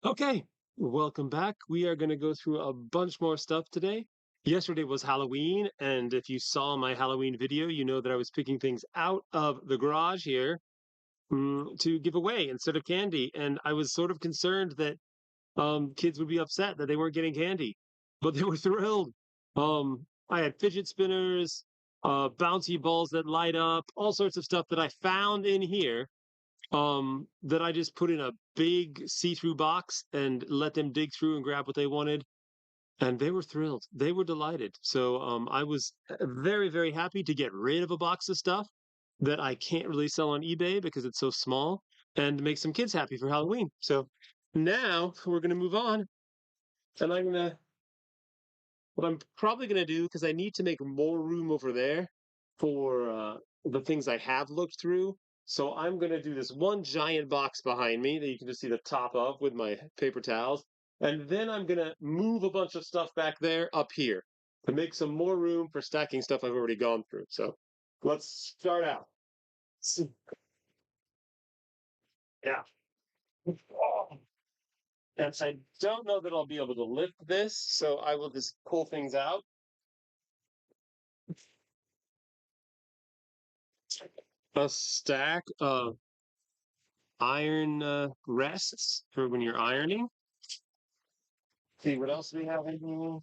Okay, welcome back. We are going to go through a bunch more stuff today. Yesterday was Halloween, and if you saw my Halloween video, you know that I was picking things out of the garage here to give away instead of candy. And I was sort of concerned that kids would be upset that they weren't getting candy, but they were thrilled. I had fidget spinners, bouncy balls that light up, all sorts of stuff that I found in here that I just put in a big see-through box and let them dig through and grab what they wanted, and they were thrilled. They were delighted. So I was very, very happy to get rid of a box of stuff that I can't really sell on eBay because it's so small, and make some kids happy for Halloween. So now we're gonna move on, and what I'm probably gonna do, because I need to make more room over there for the things I have looked through. So I'm gonna do this one giant box behind me that you can just see the top of with my paper towels. And then I'm gonna move a bunch of stuff back there up here to make some more room for stacking stuff I've already gone through. So let's start out. Yeah. And I don't know that I'll be able to lift this, so I will just pull things out. A stack of iron rests for when you're ironing. See what else we have in here.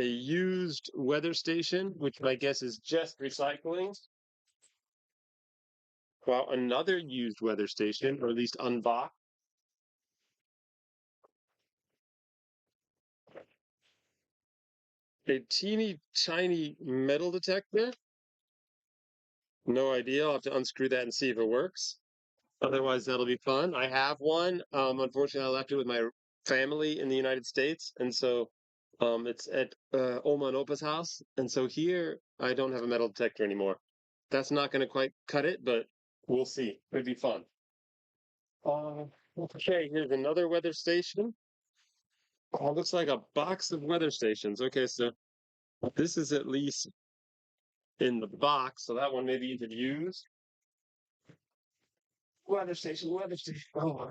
A used weather station, which my guess is just recycling. Well, another used weather station, or at least unboxed. A teeny tiny metal detector. No idea. I'll have to unscrew that and see if it works. Otherwise, that'll be fun. I have one. Unfortunately, I left it with my family in the United States, and so it's at Oma and Opa's house. And so here, I don't have a metal detector anymore. That's not going to quite cut it, but we'll see. It'd be fun. Uh, okay, here's another weather station. Oh, looks like a box of weather stations. Okay, so this is at least in the box, so that one maybe you could use. Weather station, weather station. Oh,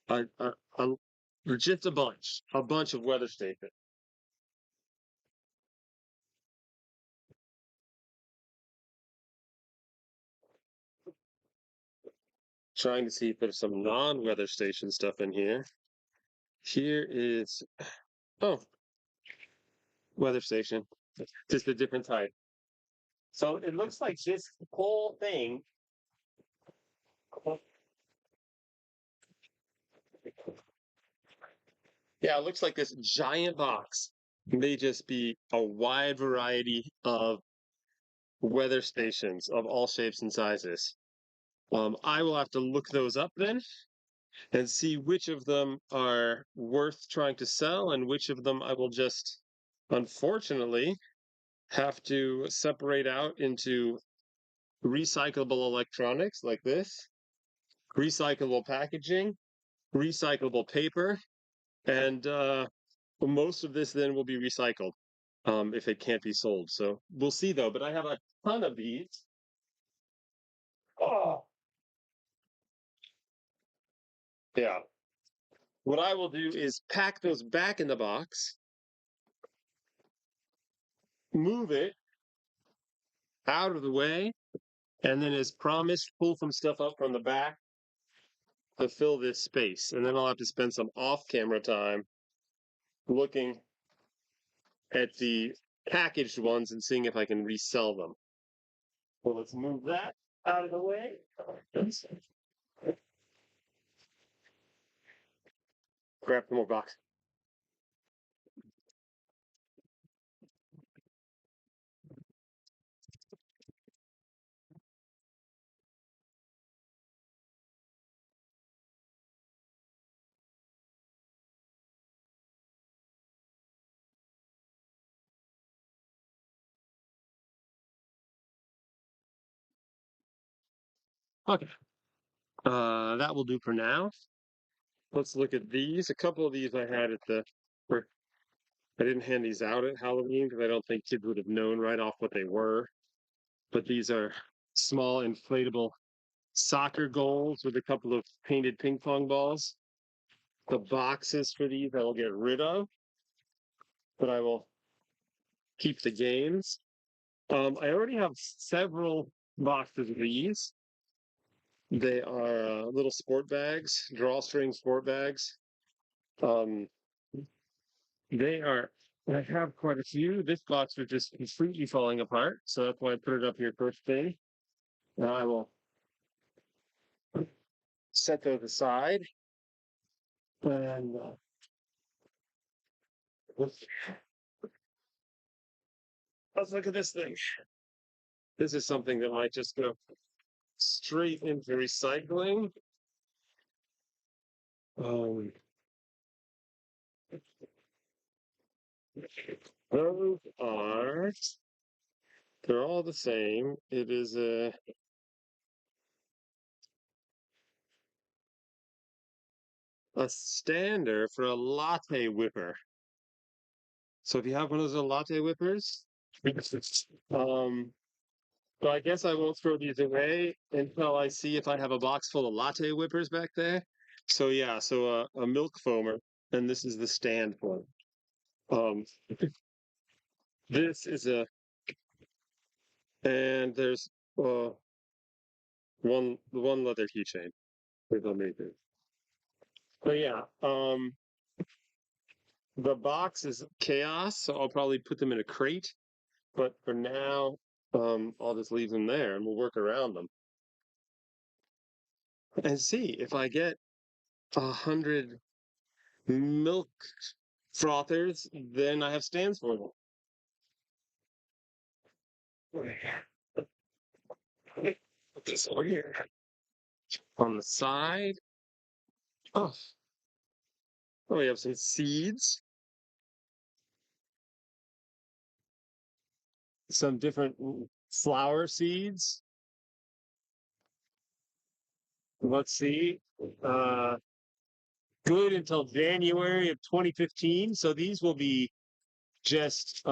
a, a, just a bunch of weather stations. Trying to see if there's some non-weather station stuff in here. Here is, oh, weather station, just a different type. So it looks like this whole thing, yeah, it looks like this giant box may just be a wide variety of weather stations of all shapes and sizes. I will have to look those up then and see which of them are worth trying to sell and which of them I will just, unfortunately, have to separate out into recyclable electronics like this, recyclable packaging, recyclable paper, and most of this then will be recycled if it can't be sold. So we'll see though. But I have a ton of these. Oh, yeah. What I will do is pack those back in the box, move it out of the way, and then, as promised, pull some stuff up from the back to fill this space. And then I'll have to spend some off camera time looking at the packaged ones and seeing if I can resell them. Well, let's move that out of the way. Grab some more box. Okay. That will do for now. Let's look at these. A couple of these I had at the. I didn't hand these out at Halloween because I don't think kids would have known right off what they were. But these are small inflatable. soccer goals with a couple of painted ping pong balls. The boxes for these I will get rid of, but I will keep the games. I already have several boxes of these. They are little sport bags, drawstring sport bags. Um, they are. I have quite a few. This box was just completely falling apart, so that's why I put it up here first thing. Now I will set those aside. And let's look at this thing. This is something that might just go straight into recycling. Um, those are, they're all the same. It is a stander for a latte whipper. So if you have one of those little latte whippers, um, so I guess I won't throw these away until I see if I have a box full of latte whippers back there. So yeah, so a milk foamer, and this is the stand for it. Um, this is a, and there's uh one leather keychain with a maker. So yeah, the box is chaos, so I'll probably put them in a crate. But for now, I'll just leave them there and we'll work around them and see if I get 100 milk frothers, then I have stands for them. Put this over here on the side. Oh, oh, we have some seeds, some different flower seeds. Let's see. Uh, Good until January of 2015. So these will be just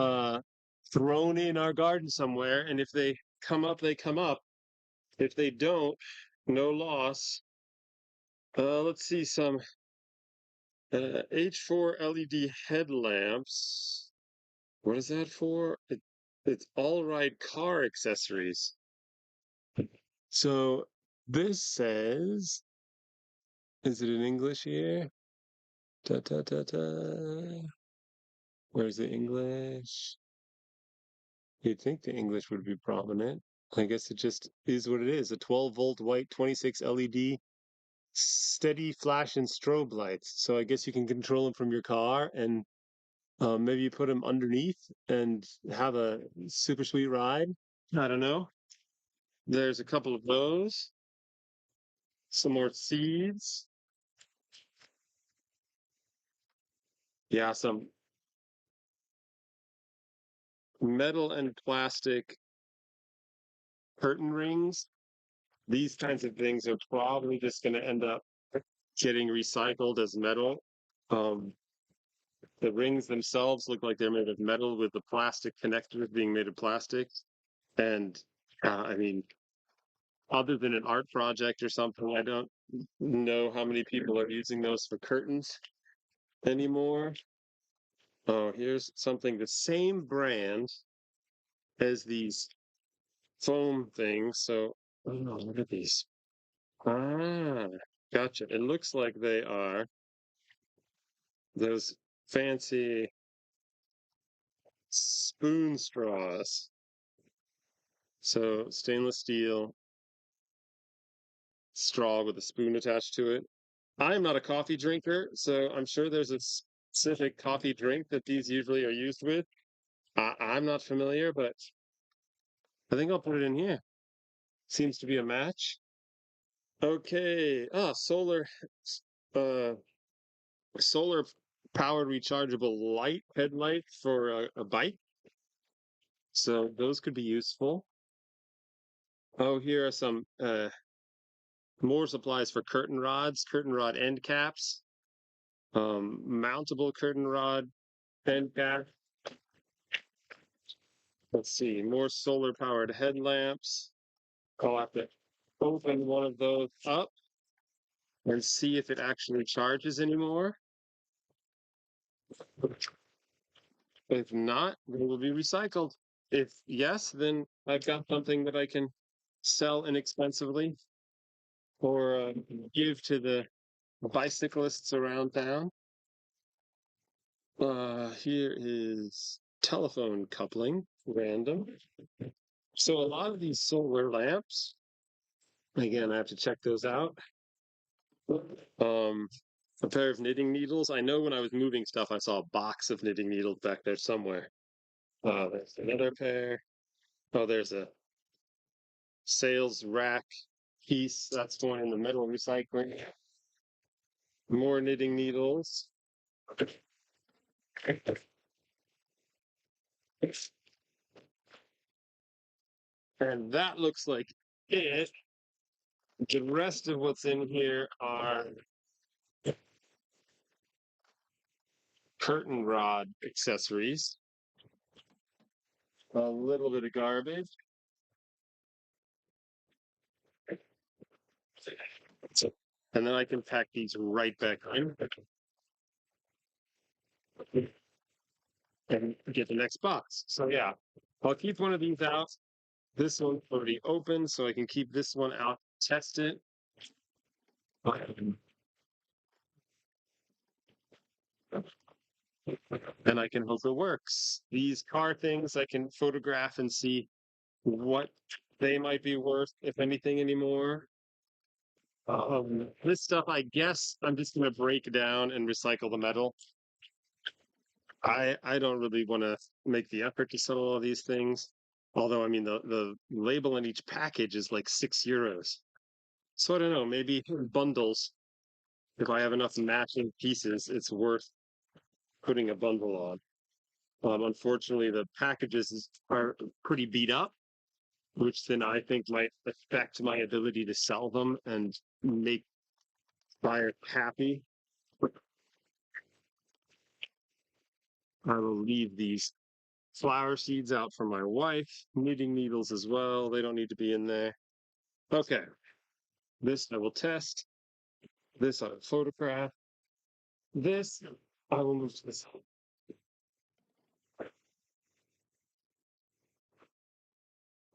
thrown in our garden somewhere. And if they come up, they come up. If they don't, no loss. Let's see some H4 LED headlamps. What is that for? It's all right car accessories. So this says, is it in English here? Ta ta ta ta. Where's the English? You'd think the English would be prominent. I guess it just is what it is. A 12-volt white 26 LED steady flash and strobe lights. So I guess you can control them from your car and maybe you put them underneath and have a super sweet ride. I don't know. There's a couple of those. Some more seeds. Yeah, some metal and plastic curtain rings. These kinds of things are probably just going to end up getting recycled as metal. Um, the rings themselves look like they're made of metal with the plastic connectors being made of plastic. And I mean, other than an art project or something, I don't know how many people are using those for curtains anymore. Oh, here's something the same brand as these foam things. So, oh, look at these. Ah, gotcha. It looks like they are those fancy spoon straws. So stainless steel straw with a spoon attached to it. I'm not a coffee drinker, so I'm sure there's a specific coffee drink that these usually are used with. I'm not familiar, but I think I'll put it in here. Seems to be a match. Okay. Uh, solar powered rechargeable light headlight for a bike. So those could be useful. Oh, here are some more supplies for curtain rods, curtain rod end caps, mountable curtain rod end cap. Let's see, more solar powered headlamps. I'll have to open one of those up and see if it actually charges anymore. If not, they will be recycled. If yes, then I've got something that I can sell inexpensively or give to the bicyclists around town. Here is telephone coupling, random. So a lot of these solar lamps, again, I have to check those out. Um, a pair of knitting needles. I know when I was moving stuff, I saw a box of knitting needles back there somewhere. There's another pair. Oh, there's a sales rack piece that's going in the metal recycling. More knitting needles. And that looks like it. The rest of what's in here are curtain rod accessories, a little bit of garbage. And then I can pack these right back in and get the next box. So yeah, I'll keep one of these out. This one's already open, so I can keep this one out, test it. And I can hope it works. These car things I can photograph and see what they might be worth, if anything, anymore. This stuff, I guess I'm just going to break down and recycle the metal. I don't really want to make the effort to sell all these things. Although, I mean, the label in each package is like €6. So I don't know, maybe bundles. If I have enough matching pieces, it's worth putting a bundle on. Unfortunately, the packages are pretty beat up, which then I think might affect my ability to sell them and make buyers happy. I will leave these flower seeds out for my wife, knitting needles as well. They don't need to be in there. Okay, this I will test. This I will photograph. This I will move to this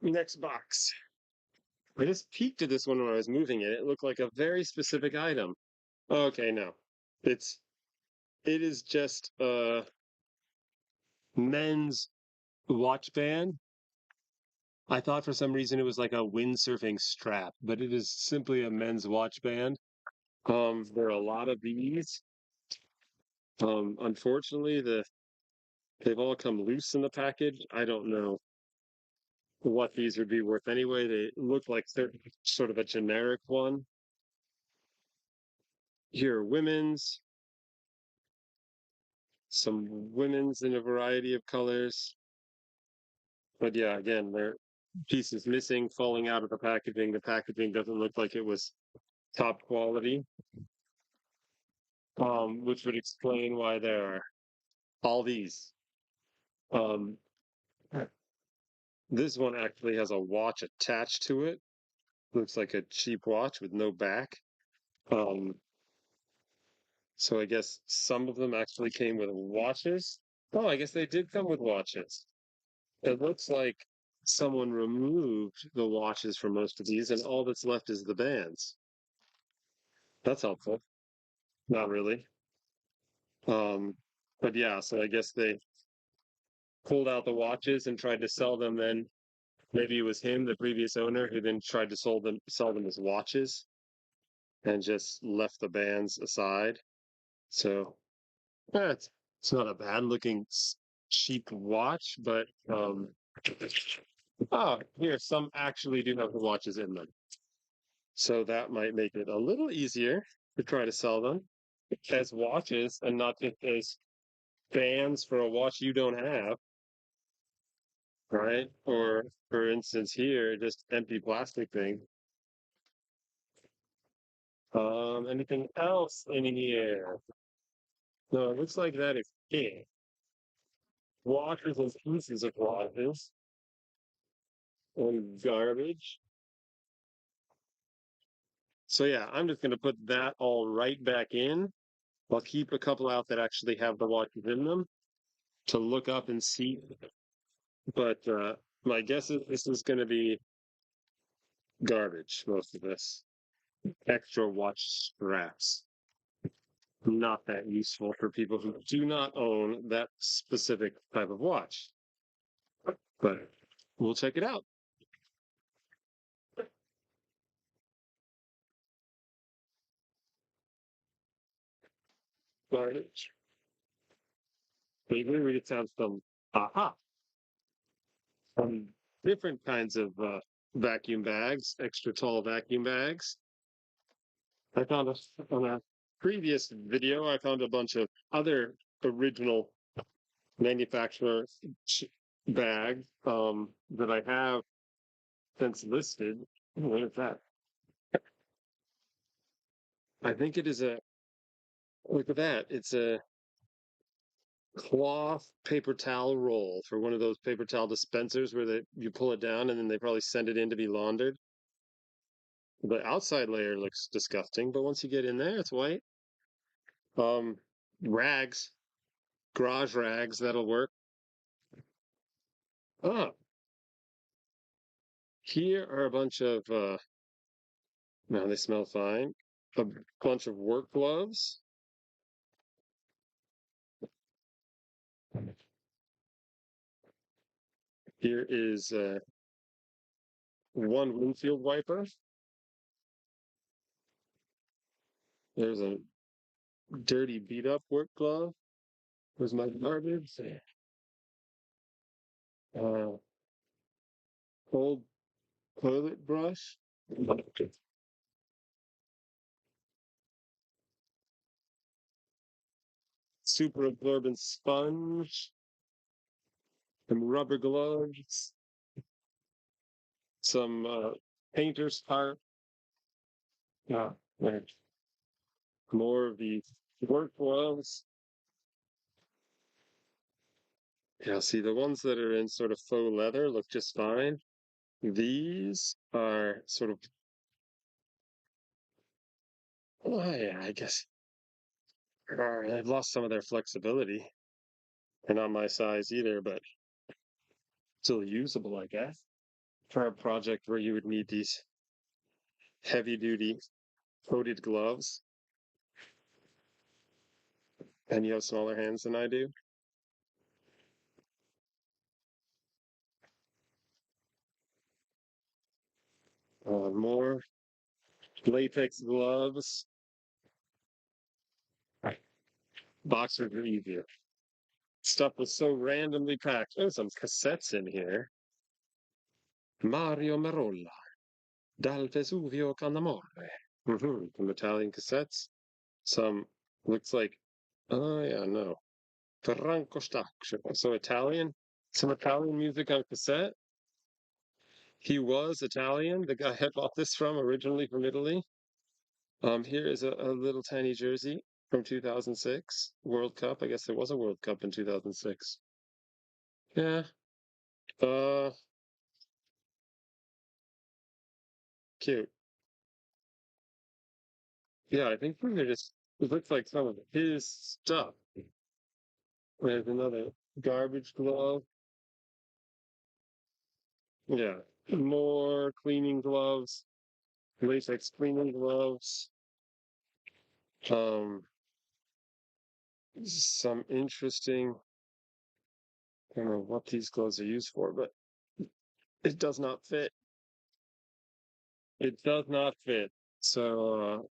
next box. I just peeked at this one when I was moving it. It looked like a very specific item. Okay, no. It's it is just a men's watch band. I thought for some reason it was like a windsurfing strap, but it is simply a men's watch band. There are a lot of these. Unfortunately, they've all come loose in the package. I don't know what these would be worth anyway. They look like they're sort of a generic one. Here are some women's in a variety of colors. But yeah, again, there are pieces missing, falling out of the packaging. The packaging doesn't look like it was top quality, which would explain why there are all these. Um, this one actually has a watch attached to it. Looks like a cheap watch with no back. Um, so I guess some of them actually came with watches. Oh, I guess they did come with watches. It looks like someone removed the watches from most of these, and all that's left is the bands. That's helpful. Not really. Um, but yeah, so I guess they pulled out the watches and tried to sell them. Then maybe it was him, the previous owner, who then tried to sell them as watches and just left the bands aside. So it's not a bad looking cheap watch, but oh, here some actually do have the watches in them. So that might make it a little easier to try to sell them as watches and not just as bands for a watch you don't have, right? Or for instance, here, just empty plastic thing. Anything else in here? No, it looks like that is it. Watches and pieces of watches and garbage. So yeah, I'm just going to put that all right back in. I'll keep a couple out that actually have the watches in them to look up and see. But my guess is this is going to be garbage, most of this. Extra watch straps. Not that useful for people who do not own that specific type of watch. But we'll check it out. Garbage. Maybe we just have some aha, some different kinds of vacuum bags, extra tall vacuum bags. I found on a previous video, I found a bunch of other original manufacturer bags that I have since listed. What is that? I think it is a, look at that. It's a cloth paper towel roll for one of those paper towel dispensers where you pull it down and then they probably send it in to be laundered. The outside layer looks disgusting, but once you get in there, it's white. Um, rags, garage rags, that'll work. Ah, here are a bunch of, now they smell fine. A bunch of work gloves. Here is one windshield wiper. There's a dirty, beat up work glove. Where's my garbage? Uh, old toilet brush. Super absorbent sponge. Some rubber gloves. Some painter's tarp. Yeah, there's more of these work gloves. Yeah, see, the ones that are in sort of faux leather look just fine. These are sort of, oh yeah, I guess they've lost some of their flexibility. They're not my size either, but still usable, I guess, for a project where you would need these heavy duty coated gloves and you have smaller hands than I do. More latex gloves. Boxers are easier. Stuff was so randomly packed. There's some cassettes in here. Mario Merola, Dal Vesuvio con amore. Some Italian cassettes. Some looks like, oh yeah, no. Franco Staccio. So Italian. Some Italian music on cassette. He was Italian. The guy I bought this from originally from Italy. Here is a little tiny jersey from 2006 World Cup. I guess there was a World Cup in 2006. Yeah. Uh, cute. Yeah, I think they're just, it looks like some of his stuff. There's another garbage glove. Yeah. More cleaning gloves, latex cleaning gloves. Um, some interesting, I don't know what these gloves are used for, but it does not fit. It does not fit. So,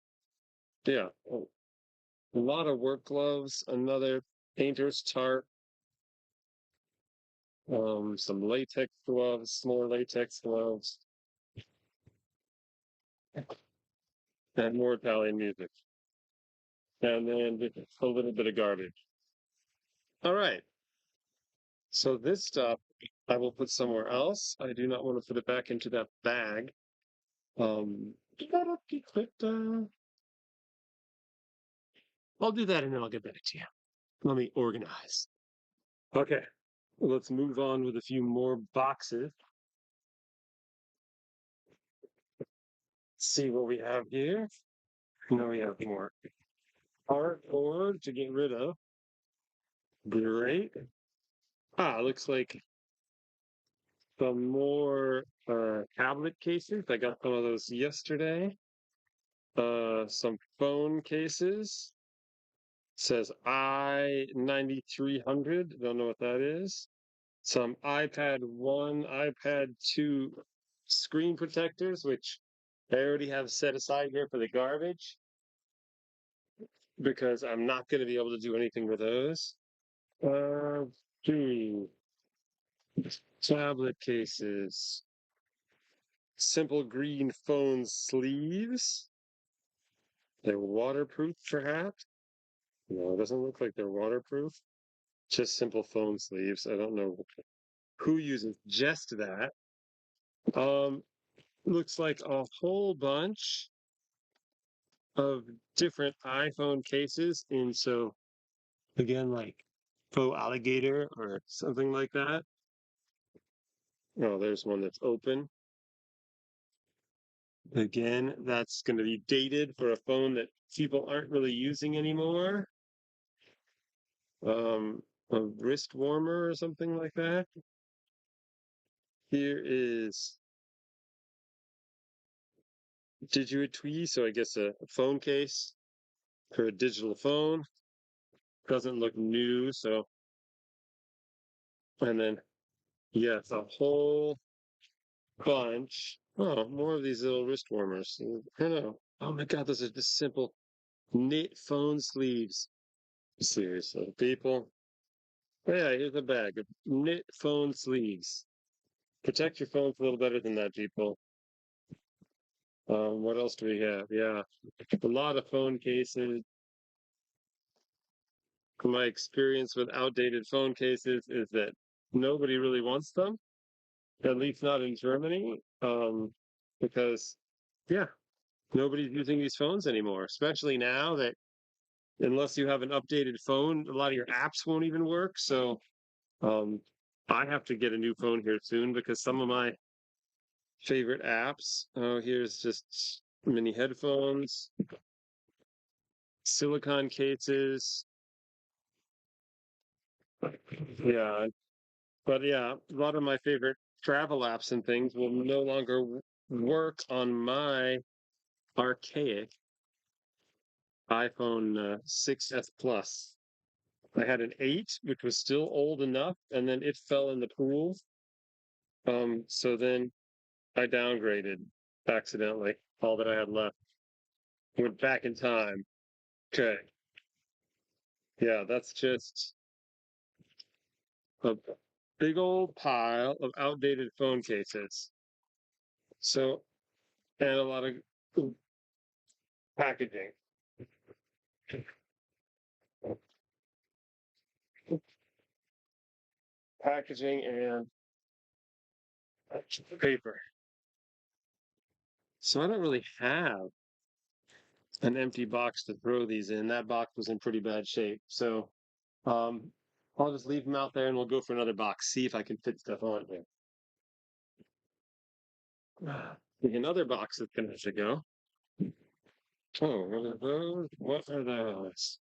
yeah, a lot of work gloves, another painter's tarp, some latex gloves, more latex gloves, and more Italian music. And then just a little bit of garbage. All right. So this stuff I will put somewhere else. I do not want to put it back into that bag. Um, I'll do that and then I'll get back to you. Let me organize. Okay. Let's move on with a few more boxes. See what we have here. Now we have more cardboard to get rid of. Great. Looks like some more tablet cases. I got some of those yesterday. Some phone cases. Says I-9300. Don't know what that is. Some iPad 1, iPad 2 screen protectors, which I already have set aside here for the garbage because I'm not going to be able to do anything with those. Uh, hmm, tablet cases. Simple green phone sleeves. They're waterproof, perhaps? No, it doesn't look like they're waterproof. Just simple phone sleeves. I don't know who uses just that. Um, looks like a whole bunch of different iPhone cases. And so, again, like faux alligator or something like that. Oh, there's one that's open. Again, that's going to be dated for a phone that people aren't really using anymore. Um, a wrist warmer or something like that. Here is Digitui, so I guess a phone case for a digital phone. Doesn't look new, so and then yes, a whole bunch. Oh, more of these little wrist warmers. I don't know. Oh my God, those are just simple knit phone sleeves. Seriously, people. Yeah, here's a bag of knit phone sleeves. Protect your phones a little better than that, people. What else do we have? Yeah, a lot of phone cases. My experience with outdated phone cases is that nobody really wants them, at least not in Germany, because, yeah, nobody's using these phones anymore, especially now that unless you have an updated phone, a lot of your apps won't even work. So, um, I have to get a new phone here soon because some of my favorite apps. Oh, here's just mini headphones, silicone cases. Yeah, but yeah, a lot of my favorite travel apps and things will no longer work on my archaic iPhone 6S Plus. I had an 8, which was still old enough, and then it fell in the pool. So then I downgraded accidentally all that I had left. Went back in time. Okay. Yeah, that's just a big old pile of outdated phone cases. So, and a lot of packaging. Packaging and paper. So I don't really have an empty box to throw these in. That box was in pretty bad shape. So um, I'll just leave them out there and we'll go for another box, see if I can fit stuff on here. Another box is going to go. Oh, what are those? What are those?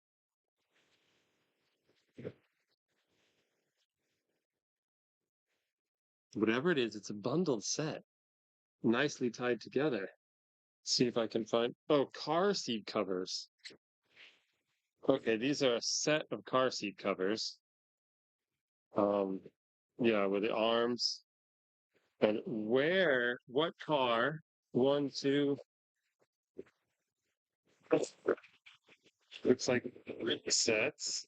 Whatever it is, it's a bundled set, nicely tied together. See if I can find. Oh, car seat covers. Okay, these are a set of car seat covers. Um, yeah, with the arms. And where, what car? One, two, looks like three sets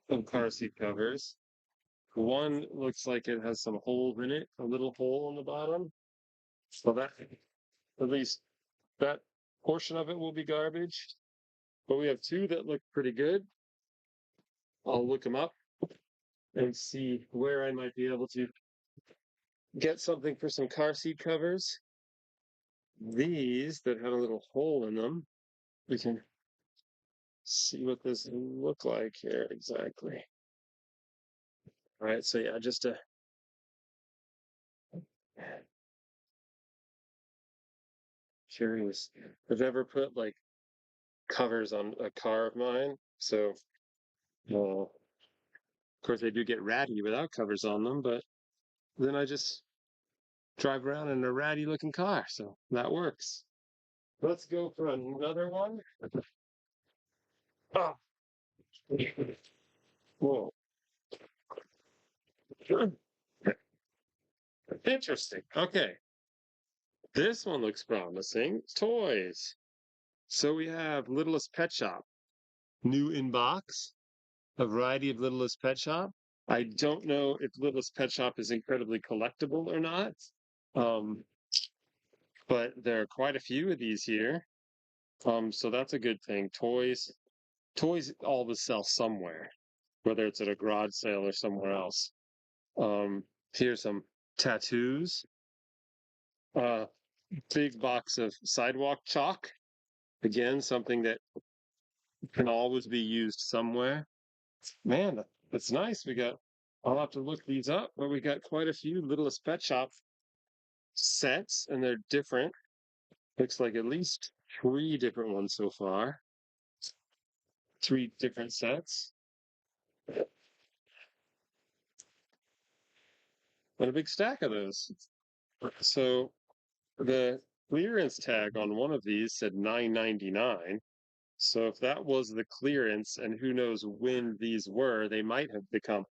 of car seat covers. One looks like it has some holes in it, a little hole on the bottom. So that, at least that portion of it will be garbage. But we have two that look pretty good. I'll look them up and see where I might be able to get something for some car seat covers. These that had a little hole in them, we can see what this look like here exactly. All right, so yeah, just a curious. I've never put like covers on a car of mine, so of course they do get ratty without covers on them, but then I just drive around in a ratty looking car, so that works. Let's go for another one. Oh, whoa. Interesting. Okay. This one looks promising. Toys. So we have Littlest Pet Shop. New in box. A variety of Littlest Pet Shop. I don't know if Littlest Pet Shop is incredibly collectible or not. Um, but there are quite a few of these here. So that's a good thing. Toys always sell somewhere, whether it's at a garage sale or somewhere else. Um, Here's some tattoos. Uh, Big box of sidewalk chalk. Again, something that can always be used somewhere. Man, that's nice. I'll have to look these up, but we got quite a few Littlest Pet Shop sets, and they're different. Looks like at least three different ones so far. Three different sets. And a big stack of those. So the clearance tag on one of these said 9.99. So if that was the clearance, and who knows when these were, they might have become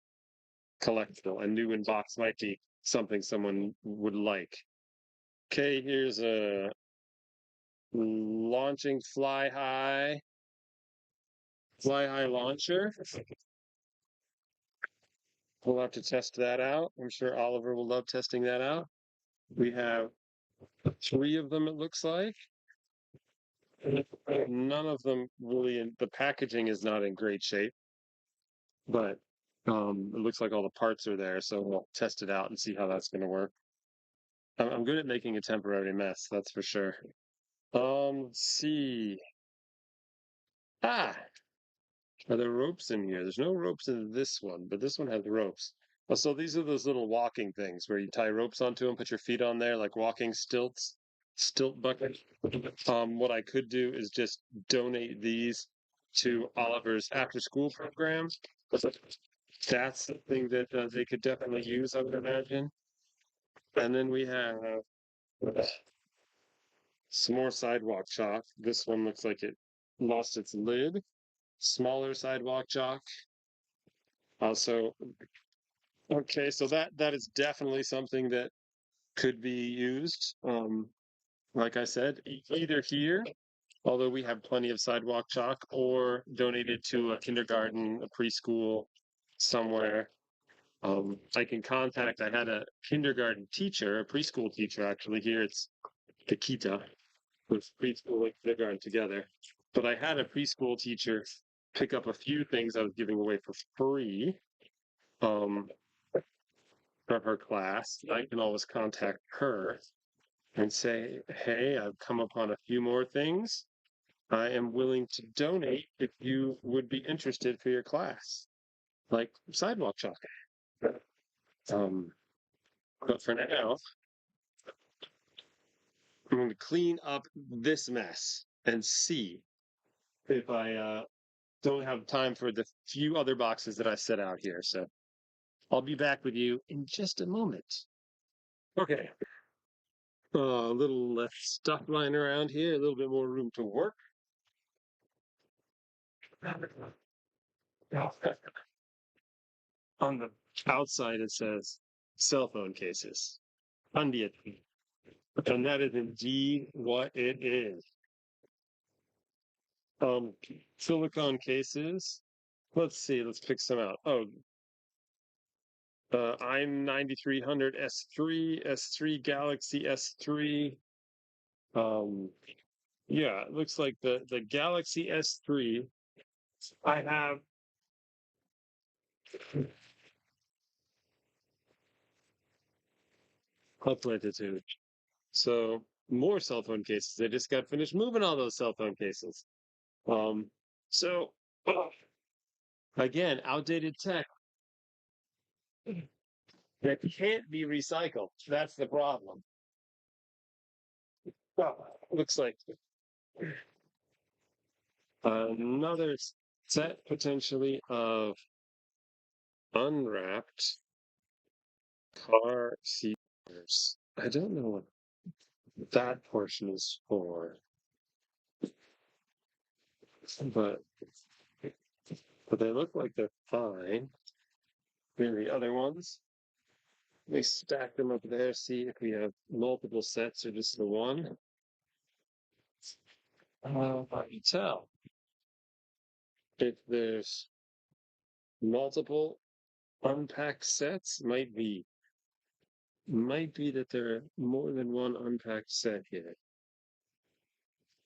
collectible, and new in box might be something someone would like. Okay, here's a launching fly high launcher. We'll have to test that out. I'm sure Oliver will love testing that out. We have three of them, it looks like. None of them really, the packaging is not in great shape, but it looks like all the parts are there. So we'll test it out and see how that's going to work. I'm good at making a temporary mess, that's for sure. Let's see. Ah, are there ropes in here? There's no ropes in this one, but this one has ropes. Oh, so these are those little walking things where you tie ropes onto them, put your feet on there, like walking stilt bucket. What I could do is just donate these to Oliver's after school program. That's the thing that they could definitely use, I would imagine. And then we have some more sidewalk chalk. This one looks like it lost its lid. Smaller sidewalk chalk. Also, okay, so that is definitely something that could be used. Like I said, either here, although we have plenty of sidewalk chalk, or donated to a kindergarten, a preschool, somewhere. I can contact. I had a kindergarten teacher, a preschool teacher actually here. It's the Kita, with preschool and kindergarten together. But I had a preschool teacher pick up a few things I was giving away for free. Um, from her class. I can always contact her and say, hey, I've come upon a few more things. I am willing to donate if you would be interested for your class, like sidewalk chalk. Um, but for now, I'm going to clean up this mess and see if I don't have time for the few other boxes that I set out here. So I'll be back with you in just a moment. Okay. A little less stuff lying around here, a little bit more room to work. On the outside, it says cell phone cases. Undiat. And that is indeed what it is. Um, Silicone cases. Let's see, let's pick some out. Oh, I'm 9300 S3, S3 Galaxy S3. Um, yeah, it looks like the Galaxy S3. I have uploaded to. So more cell phone cases. They just got finished moving all those cell phone cases. Um, so again, outdated tech that can't be recycled. That's the problem. Well, looks like another set potentially of unwrapped car seats. I don't know what that portion is for, but they look like they're fine. Here are the other ones. We stack them up there, see if we have multiple sets or just the one. I can tell if there's multiple unpacked sets. Might be that there are more than one unpacked set here.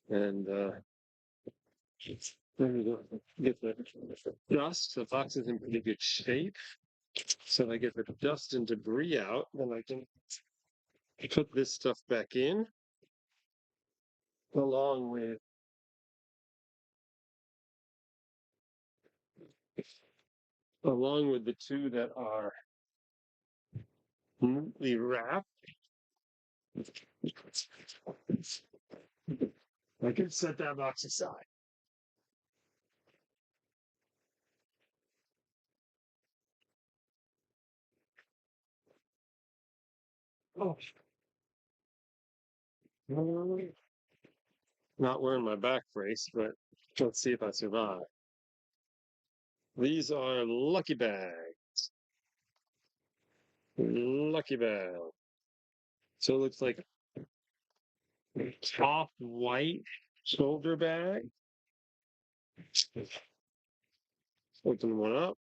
And there we go. Get the dust. The box is in pretty good shape. So if I get the dust and debris out, then I can put this stuff back in, along with the two that are neatly wrapped. I can set that box aside. Oh, not wearing my back brace, but let's see if I survive. These are lucky bags. Lucky bag. So it looks like off white shoulder bag. Open one up.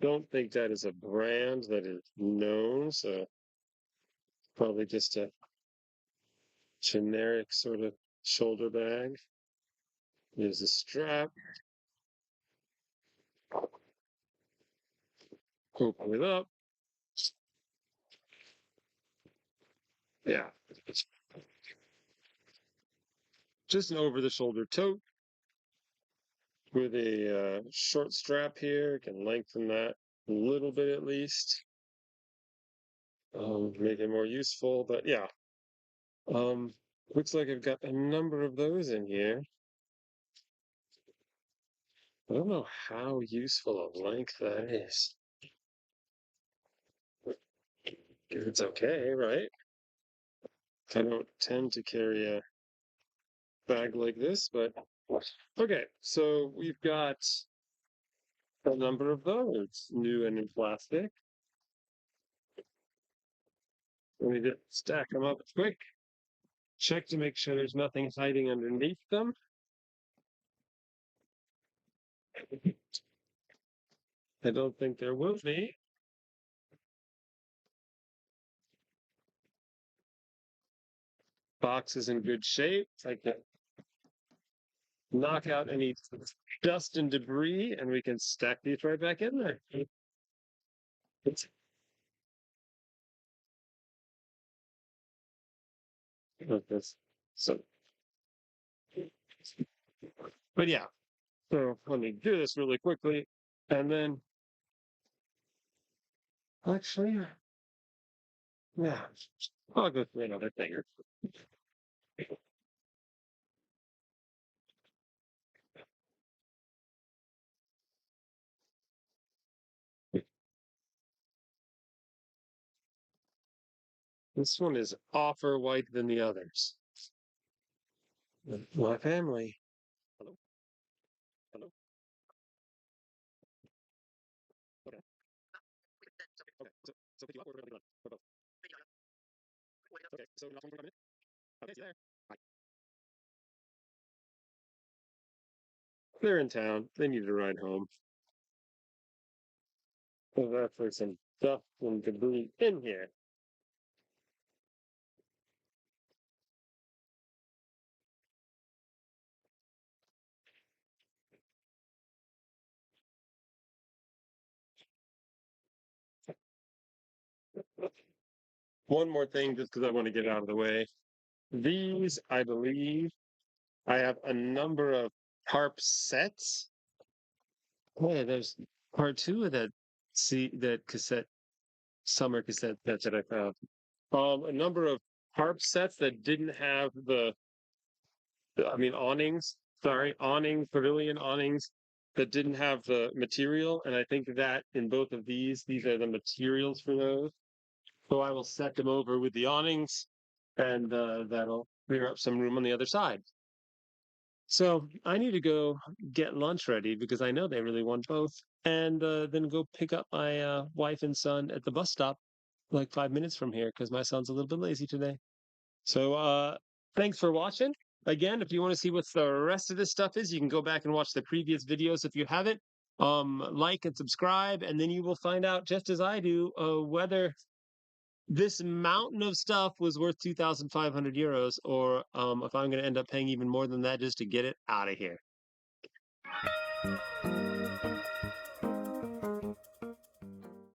Don't think that is a brand that is known, so probably just a generic sort of shoulder bag. There's a strap. Open it up. Yeah. It's just an over the shoulder tote with a short strap here. Can lengthen that a little bit at least. Make it more useful. But yeah, um, looks like I've got a number of those in here. I don't know how useful a length that is. It's okay, right? I don't tend to carry a bag like this, but okay. So we've got a number of those, new and in plastic. Let me just stack them up quick. Check to make sure there's nothing hiding underneath them. I don't think there will be. Box is in good shape. I can knock out any dust and debris, and we can stack these right back in there. Like this. So, but yeah. So let me do this really quickly, and then actually, yeah, I'll go through another thing. This one is offer white than the others. My family. Hello, hello. Okay. Okay. So pick you up or we're going for both. Okay. So not one for a minute. Okay, see you there. Bye. They're in town. They needed a ride home. So that's for some dust and debris in here. One more thing, just because I want to get out of the way. These, I believe, I have a number of harp sets. Oh, yeah, there's part two of that. See that cassette, summer cassette that I found. A number of harp sets that didn't have I mean, awnings, sorry, awnings, pavilion awnings that didn't have the material. And I think that in both of these are the materials for those. So I will set them over with the awnings, and that'll clear up some room on the other side. So I need to go get lunch ready because I know they really want both, and then go pick up my wife and son at the bus stop like 5 minutes from here because my son's a little bit lazy today. So thanks for watching. Again, if you want to see what the rest of this stuff is, you can go back and watch the previous videos if you haven't. Like and subscribe, and then you will find out, just as I do, whether this mountain of stuff was worth 2,500 euros, or if I'm going to end up paying even more than that just to get it out of here.